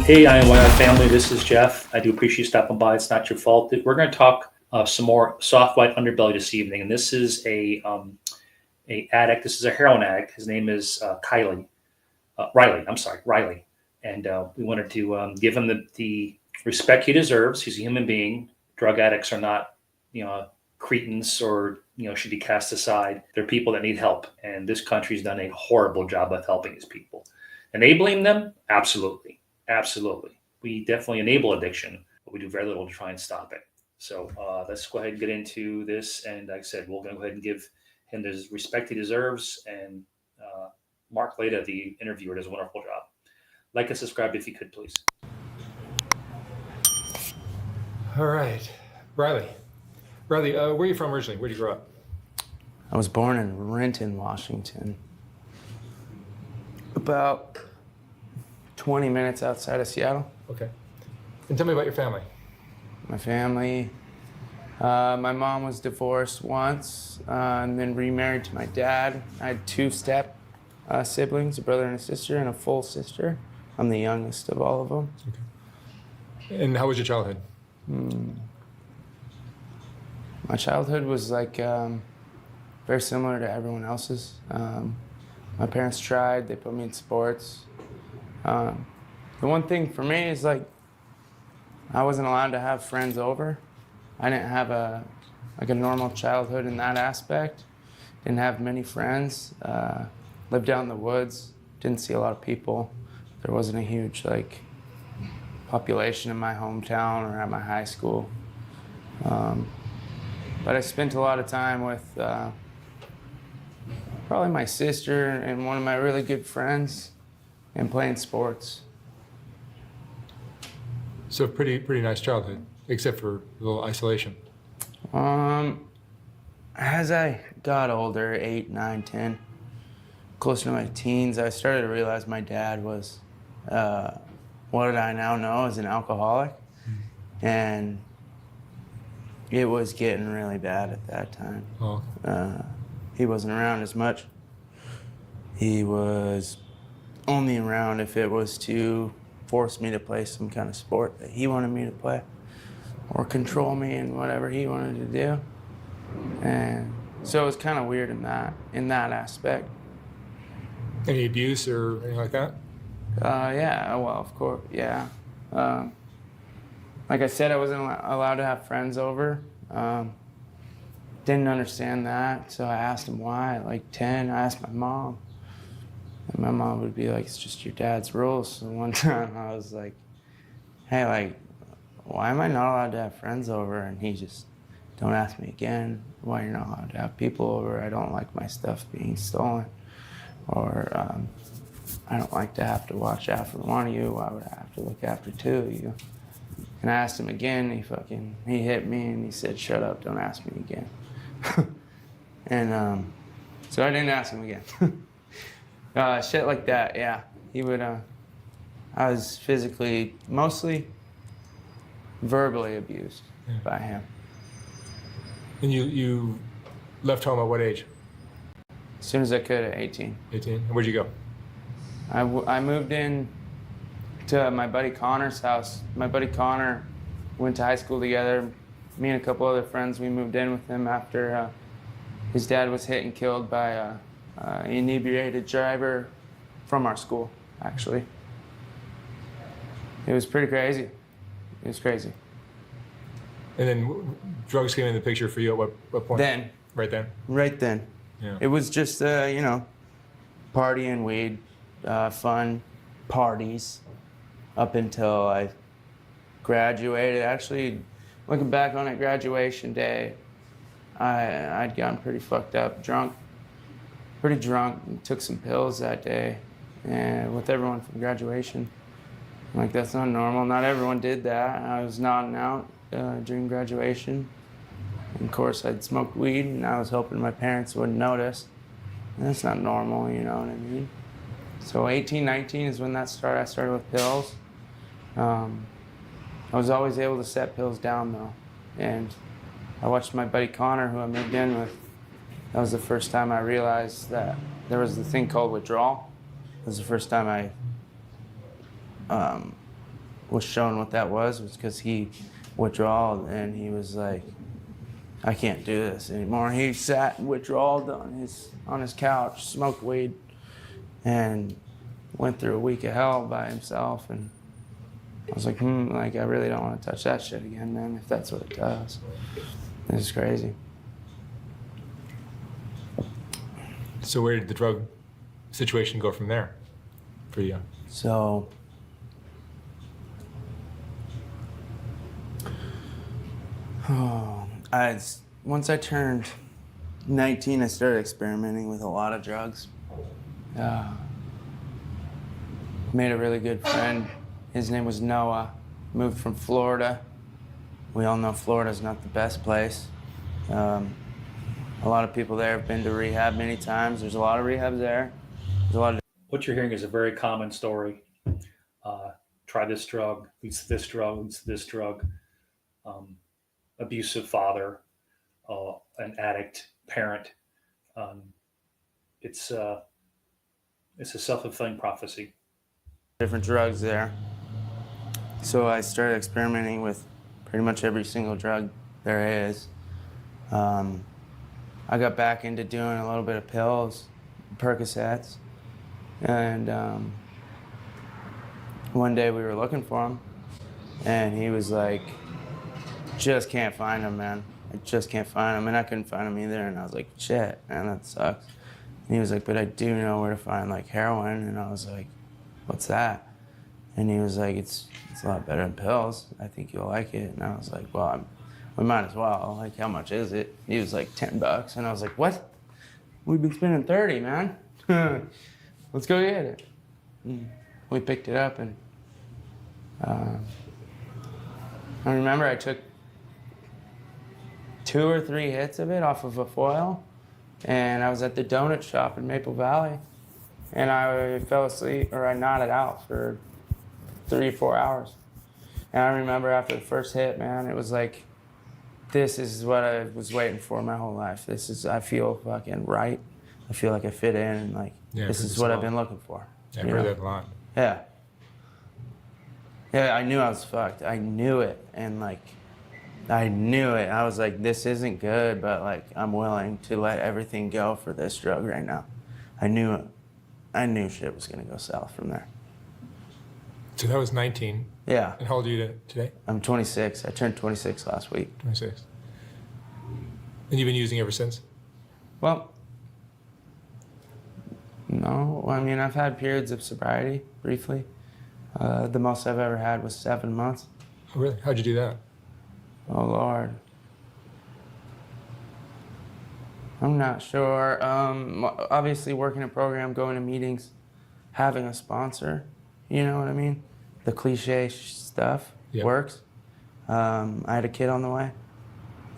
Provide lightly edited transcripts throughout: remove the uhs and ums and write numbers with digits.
Hey, INYI family, this is Jeff. I do appreciate you stopping by. It's not your fault. We're going to talk some more soft white underbelly this evening, and this is a addict. This is a heroin addict. His name is RYLEY. I'm sorry, RYLEY, and we wanted to give him the respect he deserves. He's a human being. Drug addicts are not, cretins or should be cast aside. They're people that need help, and this country's done a horrible job of helping these people. Enabling them, absolutely. Absolutely. We definitely enable addiction, but we do very little to try and stop it. So let's go ahead and get into this. And like I said, we're going to go ahead and give him the respect he deserves. And Mark Leda, the interviewer, does a wonderful job. Like and subscribe if you could, please. All right. Riley, where are you from originally? Where did you grow up? I was born in Renton, Washington. About 20 minutes outside of Seattle. Okay. And tell me about your family. My family, my mom was divorced once and then remarried to my dad. I had two step siblings, a brother and a sister, and a full sister. I'm the youngest of all of them. Okay. And how was your childhood? My childhood was like very similar to everyone else's. My parents tried, they put me in sports. The one thing for me is like, I wasn't allowed to have friends over. I didn't have a normal childhood in that aspect. Didn't have many friends. Lived out in the woods. Didn't see a lot of people. There wasn't a huge population in my hometown or at my high school. But I spent a lot of time with probably my sister and one of my really good friends and playing sports. So pretty nice childhood, except for a little isolation. As I got older, 8, 9, 10, closer to my teens, I started to realize my dad was what I now know as an alcoholic. And it was getting really bad at that time. Oh. He wasn't around as much. He was only around if it was to force me to play some kind of sport that he wanted me to play or control me in whatever he wanted to do. And so it was kind of weird in that aspect. Any abuse or anything like that? Yeah, well, of course, yeah. Like I said, I wasn't allowed to have friends over. Didn't understand that, so I asked him why. At like 10, I asked my mom. And my mom would be like, it's just your dad's rules. So one time I was like, hey, why am I not allowed to have friends over? And he just, don't ask me again why you're not allowed to have people over. I don't like my stuff being stolen. Or I don't like to have to watch after one of you. Why would I have to look after two of you? And I asked him again, he hit me and he said, shut up, don't ask me again. And so I didn't ask him again. Shit like that, yeah. He would, I was physically, mostly verbally abused by him. And you left home at what age? As soon as I could at 18. 18? And where'd you go? I moved in to my buddy Connor's house. My buddy Connor went to high school together. Me and a couple other friends, we moved in with him after his dad was hit and killed by an inebriated driver from our school, actually. It was pretty crazy. It was crazy. And then drugs came in the picture for you at what point? Then. Right then? Right then. Yeah. It was just, partying, weed, fun parties up until I graduated. Actually, looking back on it, graduation day, I'd gotten pretty fucked up, pretty drunk, took some pills that day, and with everyone from graduation. Like, that's not normal. Not everyone did that. I was nodding out during graduation. And of course, I'd smoked weed, and I was hoping my parents wouldn't notice. And that's not normal, you know what I mean? So 18, 19 is when that started. I started with pills. I was always able to set pills down, though. And I watched my buddy Connor, who I moved in with. That was the first time I realized that there was the thing called withdrawal. It was the first time I was shown what that was because he withdrawed, and he was like, I can't do this anymore. He sat withdrawed on his couch, smoked weed, and went through a week of hell by himself. And I was like, like, I really don't want to touch that shit again, man, if that's what it does. This is crazy. So where did the drug situation go from there for you? So, once I turned 19, I started experimenting with a lot of drugs. Made a really good friend. His name was Noah. Moved from Florida. We all know Florida's not the best place. A lot of people there have been to rehab many times. There's a lot of rehabs there. There's a lot of What you're hearing is a very common story. Try this drug, leads to this drug, leads to this drug. Abusive father, an addict parent. It's a self-fulfilling prophecy. different drugs there. So I started experimenting with pretty much every single drug there is. I got back into doing a little bit of pills, Percocets, and one day we were looking for him, and he was like, just can't find him, man. I just can't find him, and I couldn't find him either, and I was like, shit, man, that sucks. And he was like, but I do know where to find like heroin, and I was like, what's that? And he was like, it's a lot better than pills. I think you'll like it. And I was like, well, we might as well. Like, how much is it? He was like, $10. And I was like, what? We've been spending 30, man. Let's go get it. And we picked it up, and I remember I took 2 or 3 hits of it off of a foil, and I was at the donut shop in Maple Valley, and I fell asleep, or I nodded out for 3 or 4 hours. And I remember after the first hit, man, it was like, this is what I was waiting for my whole life. I feel fucking right. I feel like I fit in, and like, this is what I've been looking for. Yeah, I've heard that a lot. Yeah. Yeah, I knew I was fucked. I knew it, and like, I knew it. I was like, this isn't good, but like, I'm willing to let everything go for this drug right now. I knew shit was gonna go south from there. So that was 19. Yeah. And how old are you today? I'm 26. I turned 26 last week. 26. And you've been using ever since? Well, no. I mean, I've had periods of sobriety, briefly. The most I've ever had was 7 months. Oh, really? How'd you do that? Oh, Lord. I'm not sure. Obviously, working a program, going to meetings, having a sponsor, you know what I mean? The cliche stuff works. I had a kid on the way,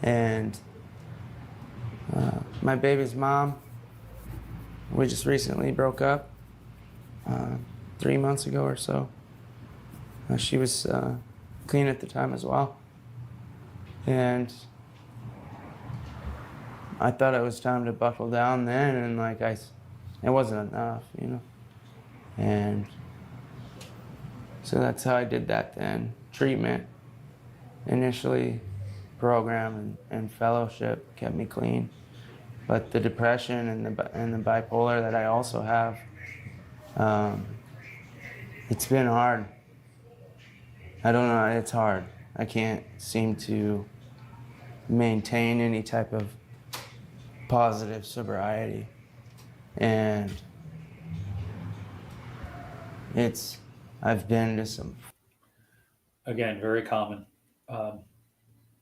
and my baby's mom, we just recently broke up 3 months ago or so. She was clean at the time as well. And I thought it was time to buckle down then, and like it wasn't enough, you know? And so that's how I did that then. Treatment, initially program and fellowship kept me clean. But the depression and the bipolar that I also have, it's been hard. I don't know, it's hard. I can't seem to maintain any type of positive sobriety. And I've been to some. Again, very common.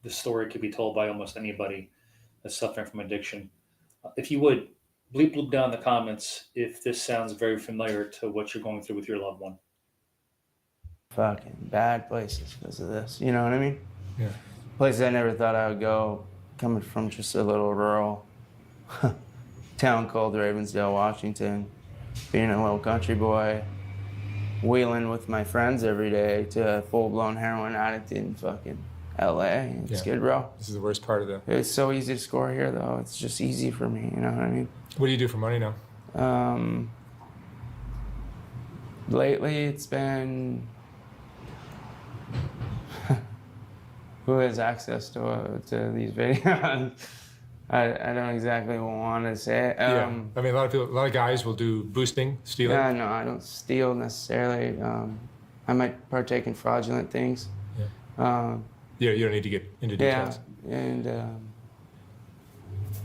This story could be told by almost anybody that's suffering from addiction. If you would, bleep bloop down in the comments if this sounds very familiar to what you're going through with your loved one. Fucking bad places because of this, you know what I mean? Yeah. Places I never thought I would go, coming from just a little rural town called Ravensdale, Washington, being a little country boy, wheeling with my friends every day to a full-blown heroin addict in fucking LA and Skid Row. This is the worst part of the... It's so easy to score here, though. It's just easy for me, you know what I mean? What do you do for money now? Lately, it's been Who has access to these videos? I don't exactly want to say it. Yeah, I mean, a lot of guys will do boosting, stealing. Yeah, no, I don't steal necessarily. I might partake in fraudulent things. Yeah. You don't need to get into details. Yeah, and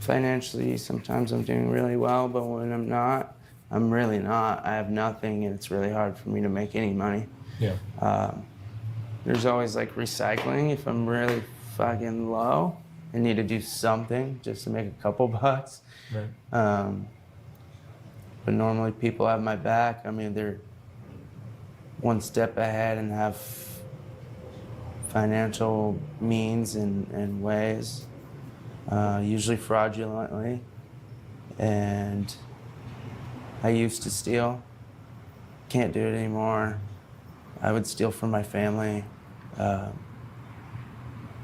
financially, sometimes I'm doing really well, but when I'm not, I'm really not. I have nothing, and it's really hard for me to make any money. Yeah. There's always like recycling. If I'm really fucking low, I need to do something just to make a couple bucks. Right. But normally people have my back. I mean, they're one step ahead and have financial means and ways, usually fraudulently. And I used to steal. Can't do it anymore. I would steal from my family,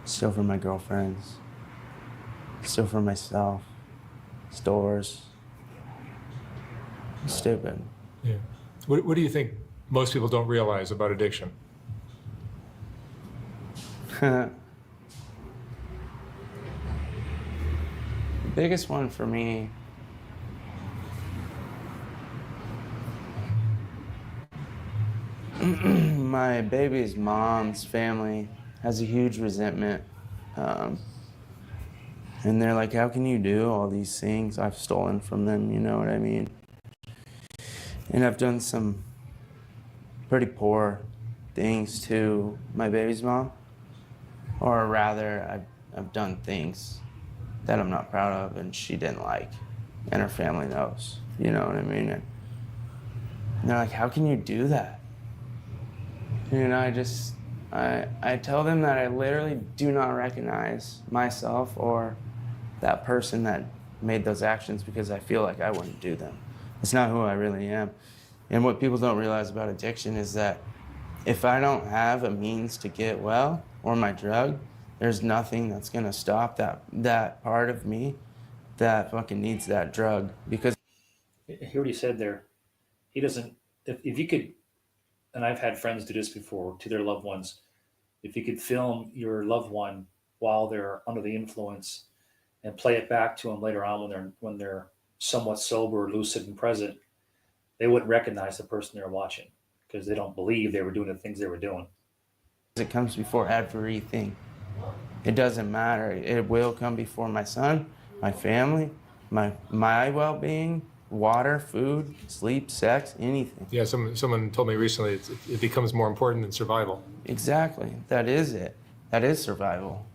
steal from my girlfriends, steal from myself, stores. Stupid. Yeah. What do you think most people don't realize about addiction? The biggest one for me my baby's mom's family has a huge resentment. And they're like, how can you do all these things I've stolen from them, you know what I mean? And I've done some pretty poor things to my baby's mom. Or rather, I've done things that I'm not proud of and she didn't like. And her family knows, you know what I mean? And they're like, how can you do that? And I tell them that I literally do not recognize myself or that person that made those actions because I feel like I wouldn't do them. It's not who I really am. And what people don't realize about addiction is that if I don't have a means to get well or my drug, there's nothing that's gonna stop that part of me that fucking needs that drug. Because Hear what he said there. He doesn't. If you could, and I've had friends do this before to their loved ones. If you could film your loved one while they're under the influence and play it back to them later on when they're somewhat sober, lucid, and present, they wouldn't recognize the person they're watching because they don't believe they were doing the things they were doing. it comes before everything. It doesn't matter. It will come before my son, my family, my well-being, water, food, sleep, sex, anything. Yeah, someone told me recently it becomes more important than survival. Exactly. That is it. That is survival.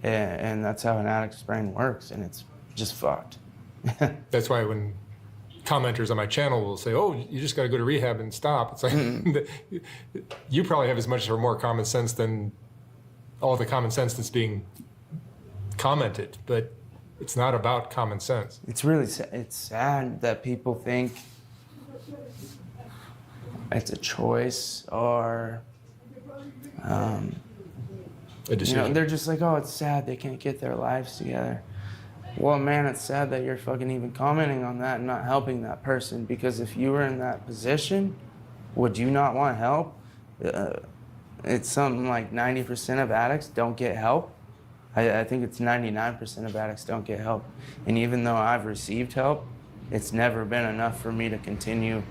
And that's how an addict's brain works, and it's just fucked. That's why when commenters on my channel will say, oh, you just got to go to rehab and stop. It's like, you probably have as much or more common sense than all the common sense that's being commented, but it's not about common sense. It's really it's sad that people think it's a choice or, A decision. they're just like, oh, it's sad they can't get their lives together. Well, man, it's sad that you're fucking even commenting on that and not helping that person, because if you were in that position, would you not want help? It's something like 90% of addicts don't get help. I think it's 99% of addicts don't get help. And even though I've received help, it's never been enough for me to continue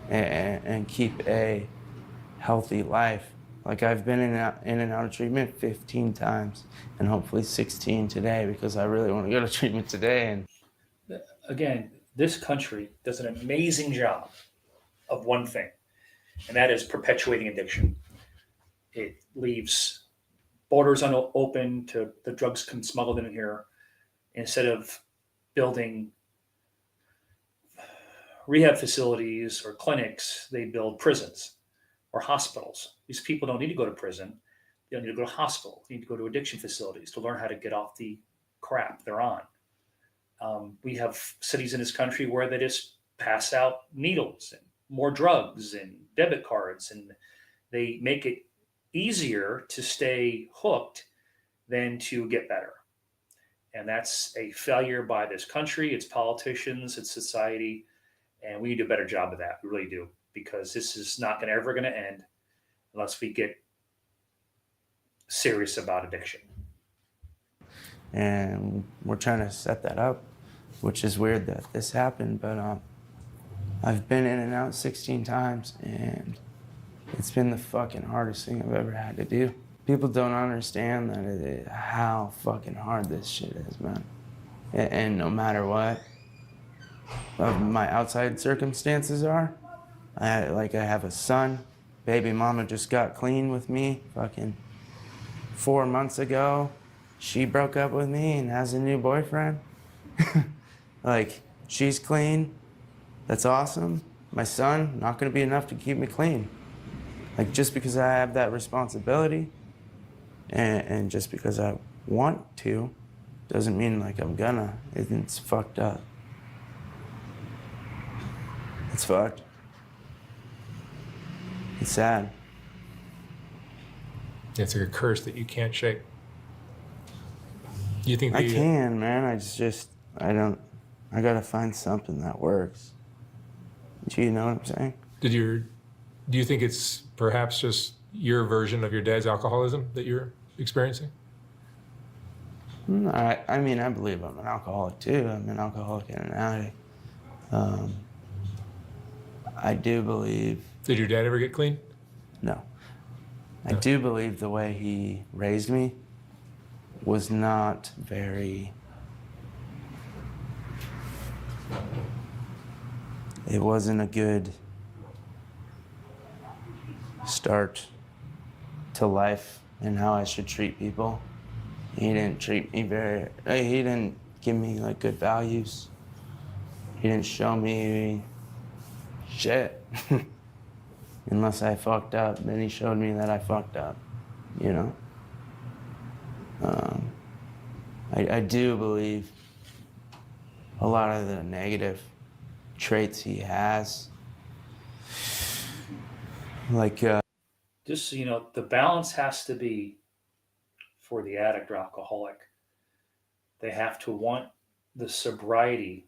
and keep a healthy life. Like, I've been in and out of treatment 15 times and hopefully 16 today, because I really want to go to treatment today. And Again, this country does an amazing job of one thing, and that is perpetuating addiction. It leaves borders unopened to the drugs can smuggled in here instead of building rehab facilities or clinics. They build prisons or hospitals. These people don't need to go to prison. They don't need to go to hospital. They need to go to addiction facilities to learn how to get off the crap they're on. We have cities in this country where they just pass out needles and more drugs and debit cards, and they make it easier to stay hooked than to get better. And that's a failure by this country, its politicians, its society, and we need to do a better job of that. We really do, because this is not ever going to end unless we get serious about addiction. And we're trying to set that up, which is weird that this happened, but I've been in and out 16 times, and it's been the fucking hardest thing I've ever had to do. People don't understand that how fucking hard this shit is, man. And no matter what my outside circumstances are, I have a son. Baby mama just got clean with me fucking 4 months ago. She broke up with me and has a new boyfriend. Like, she's clean. That's awesome. My son, not gonna be enough to keep me clean. Like, just because I have that responsibility and just because I want to, doesn't mean like I'm gonna. It's fucked up. It's fucked. It's sad. It's like a curse that you can't shake. Do you think I can, man. I gotta find something that works. Do you know what I'm saying? Do you think it's perhaps just your version of your dad's alcoholism that you're experiencing? I mean, I believe I'm an alcoholic too. I'm an alcoholic and an addict. I do believe. Did your dad ever get clean? No. I do believe the way he raised me was not very. It wasn't a good start to life and how I should treat people. He didn't treat me he didn't give me like good values. He didn't show me shit. Unless I fucked up, then he showed me that I fucked up, you know? I do believe a lot of the negative traits he has, like, Just so you know, the balance has to be for the addict or alcoholic. They have to want the sobriety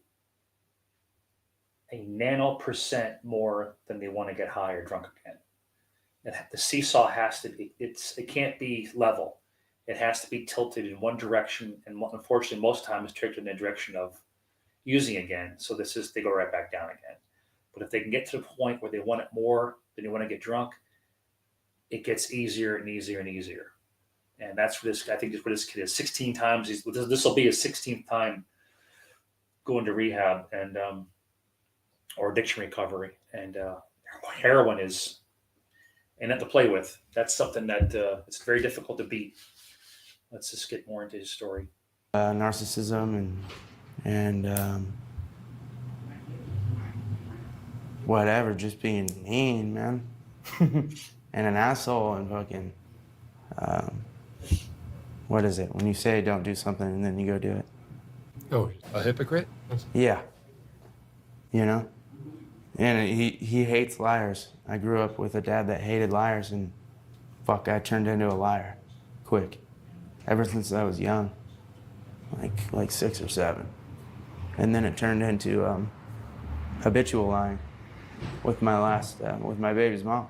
a nano percent more than they want to get high or drunk again. The seesaw has to be, it can't be level. It has to be tilted in one direction, and unfortunately, most times tilted in the direction of using again. So they go right back down again. But if they can get to the point where they want it more than they want to get drunk, it gets easier and easier and easier. And that's for this. I think that's what this kid is. 16 times. This will be his 16th time going to rehab and or addiction recovery. And heroin is and not to play with. That's something that it's very difficult to beat. Let's just get more into his story. narcissism and whatever, just being mean, man. And an asshole and fucking, what is it? When you say don't do something and then you go do it. Oh, a hypocrite? Yeah. You know? And he hates liars. I grew up with a dad that hated liars, and fuck, I turned into a liar quick. Ever since I was young, like 6 or 7. And then it turned into habitual lying with with my baby's mom.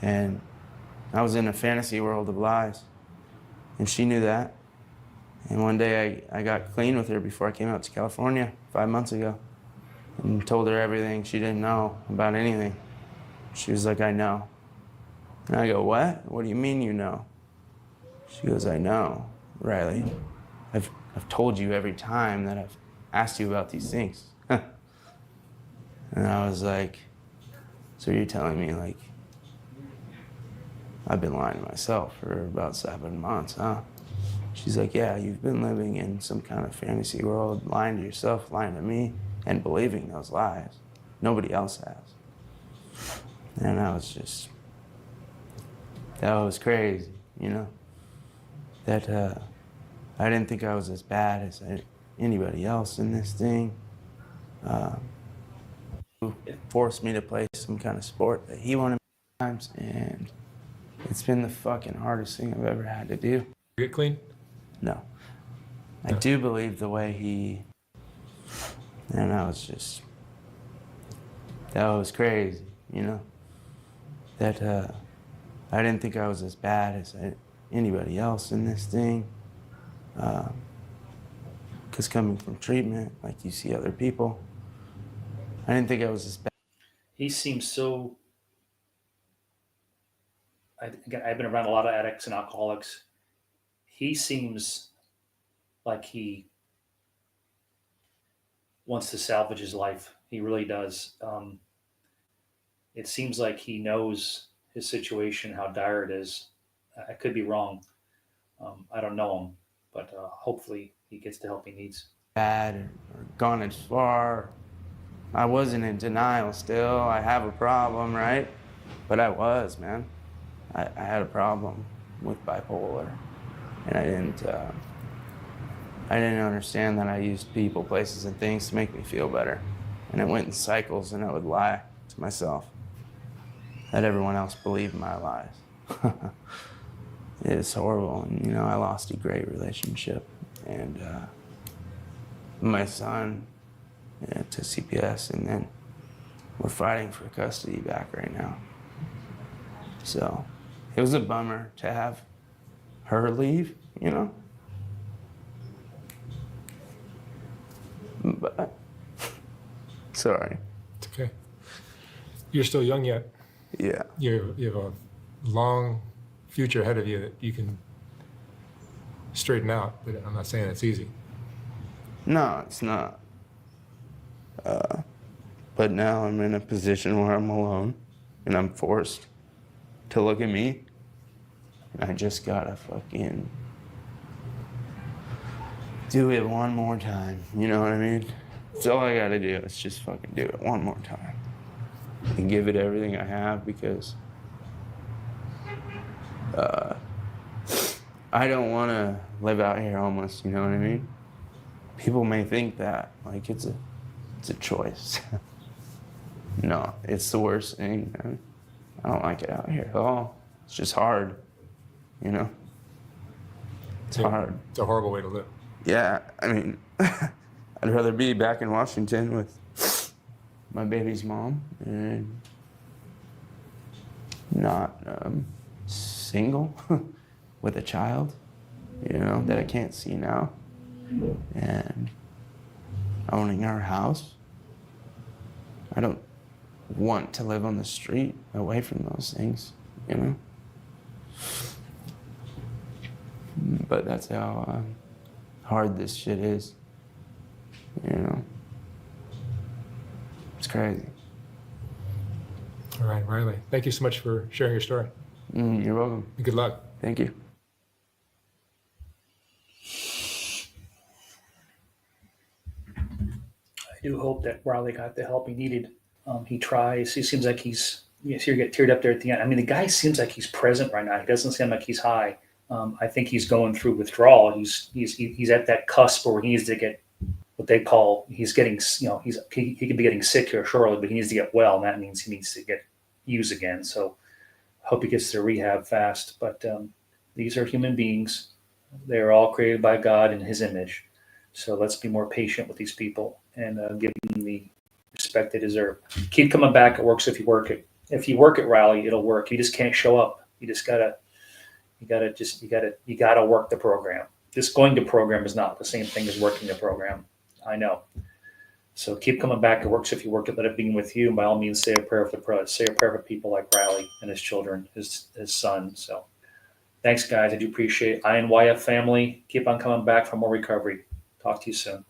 And I was in a fantasy world of lies, and she knew that. And one day I got clean with her before I came out to California 5 months ago and told her everything she didn't know about anything. She was like, I know. And I go, what? What do you mean you know? She goes, I know, Riley. I've told you every time that I've asked you about these things. And I was like, so you're telling me, like, I've been lying to myself for about 7 months, huh? She's like, yeah, you've been living in some kind of fantasy world, lying to yourself, lying to me, and believing those lies. Nobody else has. And that was crazy, you know? That I didn't think I was as bad as anybody else in this thing. It forced me to play some kind of sport that he wanted times, and it's been the fucking hardest thing I've ever had to do. Get clean? No. I do believe the way and that was crazy, you know? That I didn't think I was as bad as anybody else in this thing. Because coming from treatment, like you see other people, I didn't think I was as bad. He seems so. Again, I've been around a lot of addicts and alcoholics. He seems like he wants to salvage his life. He really does. It seems like he knows his situation, how dire it is. I could be wrong. I don't know him, but hopefully he gets the help he needs. Bad or gone as far. I wasn't in denial still. I have a problem, right? But I was, man. I had a problem with bipolar, and I didn't understand that I used people, places, and things to make me feel better. And it went in cycles, and I would lie to myself that everyone else believed my lies. It's horrible, and you know, I lost a great relationship, and my son to CPS, and then we're fighting for custody back right now. So it was a bummer to have her leave, you know. But sorry. It's okay. You're still young yet. Yeah. You have a long future ahead of you that you can straighten out, but I'm not saying it's easy. No, it's not. But now I'm in a position where I'm alone, and I'm forced to look at me, and I just gotta fucking do it one more time. You know what I mean? That's all I gotta do. Is just fucking do it one more time and give it everything I have, because I don't want to live out here homeless. You know what I mean? People may think that like it's a choice. No, it's the worst thing, man. I don't like it out here at all. It's just hard, you know? It's hard. It's a horrible way to live. Yeah, I mean, I'd rather be back in Washington with my baby's mom and not single with a child, you know, that I can't see now, and owning our house. I don't want to live on the street away from those things, you know? But that's how hard this shit is, you know? It's crazy. All right, Riley, thank you so much for sharing your story. You're welcome. And good luck. Thank you. I do hope that Riley got the help he needed. He tries. He seems like he's. You see, you get teared up there at the end. I mean, the guy seems like he's present right now. He doesn't seem like he's high. I think he's going through withdrawal. He's at that cusp where he needs to get what they call. He's getting. You know, he could be getting sick here shortly, but he needs to get well, and that means he needs to get used again. So, I hope he gets to rehab fast. But these are human beings. They are all created by God in His image. So let's be more patient with these people and give them the respect they deserve. Keep coming back. It works if you work it. If you work it, Rally, it'll work. You just can't show up. You gotta work the program. Just going to program is not the same thing as working the program. I know. So keep coming back. It works if you work it. Let it begin with you. And by all means, say a prayer for say a prayer for people like Riley and his children, his son. So thanks, guys. I do appreciate it. INYF family. Keep on coming back for more recovery. Talk to you soon.